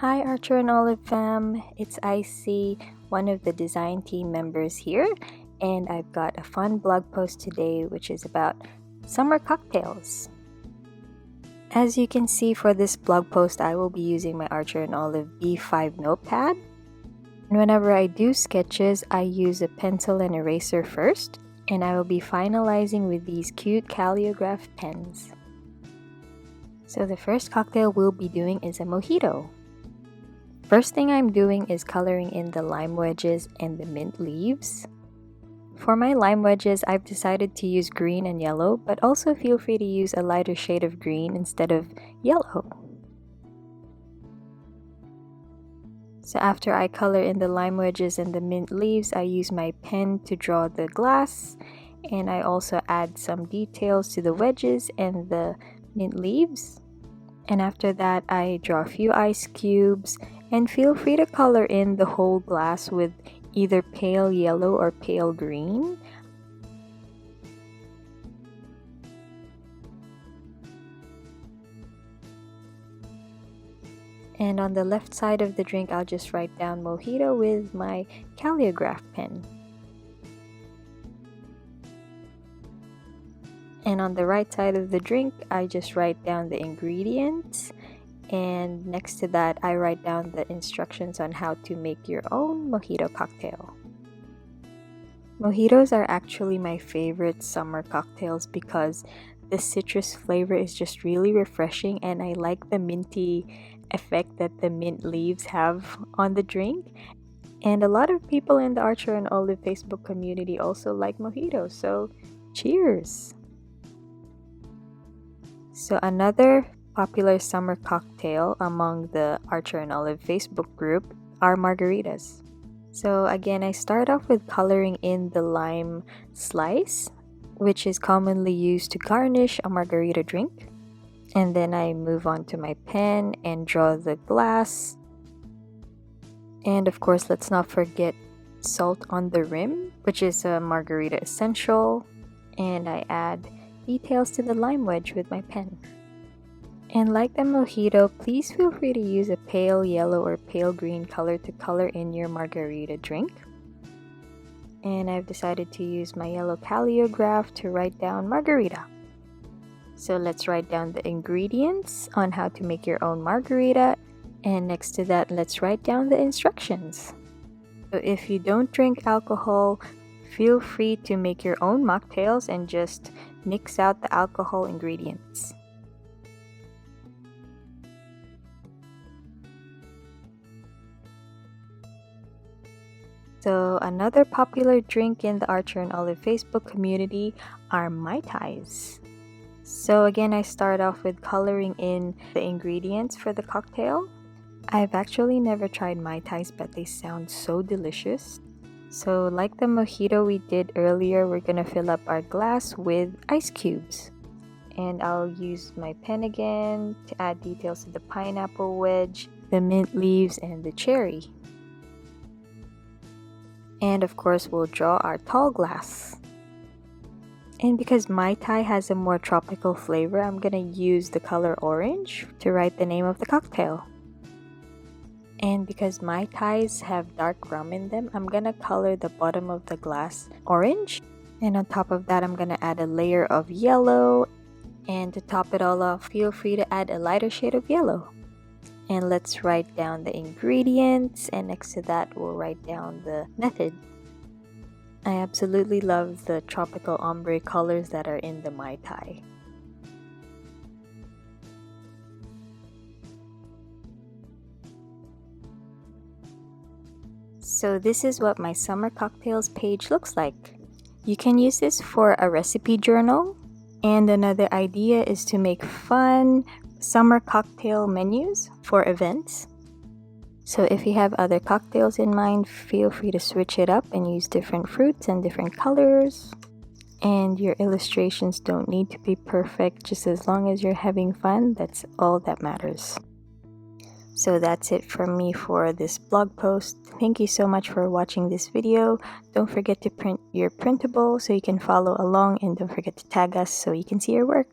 Hi Archer and Olive fam, it's Icy, one of the design team members here, and I've got a fun blog post today which is about summer cocktails. As you can see, for this blog post I will be using my Archer and Olive B5 notepad. And whenever I do sketches, I use a pencil and eraser first, and I will be finalizing with these cute calligraph pens. So the first cocktail we'll be doing is a mojito. First thing I'm doing is coloring in the lime wedges and the mint leaves. For my lime wedges, I've decided to use green and yellow, but also feel free to use a lighter shade of green instead of yellow. So after I color in the lime wedges and the mint leaves, I use my pen to draw the glass, and I also add some details to the wedges and the mint leaves. And after that, I draw a few ice cubes, and feel free to color in the whole glass with either pale yellow or pale green. And on the left side of the drink, I'll just write down mojito with my calligraph pen. And on the right side of the drink, I just write down the ingredients. And next to that, I write down the instructions on how to make your own mojito cocktail. Mojitos are actually my favorite summer cocktails because the citrus flavor is just really refreshing, and I like the minty effect that the mint leaves have on the drink. And a lot of people in the Archer and Olive Facebook community also like mojitos, so cheers! So another popular summer cocktail among the Archer and Olive Facebook group are margaritas. So again, I start off with coloring in the lime slice, which is commonly used to garnish a margarita drink. And then I move on to my pen and draw the glass. And of course, let's not forget salt on the rim, which is a margarita essential. And I add details to the lime wedge with my pen. And like the mojito, please feel free to use a pale yellow or pale green color to color in your margarita drink. And I've decided to use my yellow calligraph to write down margarita. So let's write down the ingredients on how to make your own margarita. And next to that, let's write down the instructions. So if you don't drink alcohol, feel free to make your own mocktails and just mix out the alcohol ingredients. So another popular drink in the Archer and Olive Facebook community are Mai Tais. So again, I start off with coloring in the ingredients for the cocktail. I've actually never tried Mai Tais, but they sound so delicious. So like the mojito we did earlier, we're gonna fill up our glass with ice cubes. And I'll use my pen again to add details to the pineapple wedge, the mint leaves, and the cherry. And of course, we'll draw our tall glass. And because Mai Tai has a more tropical flavor, I'm gonna use the color orange to write the name of the cocktail. And because Mai Tais have dark rum in them, I'm gonna color the bottom of the glass orange. And on top of that, I'm gonna add a layer of yellow. And to top it all off, feel free to add a lighter shade of yellow. And let's write down the ingredients, and next to that, we'll write down the method. I absolutely love the tropical ombre colors that are in the Mai Tai. So this is what my summer cocktails page looks like. You can use this for a recipe journal, and another idea is to make fun summer cocktail menus for events. So if you have other cocktails in mind, feel free to switch it up and use different fruits and different colors. And your illustrations don't need to be perfect, just as long as you're having fun, that's all that matters. So that's it from me for this blog post. Thank you so much for watching this video. Don't forget to print your printable so you can follow along, and don't forget to tag us so you can see your work.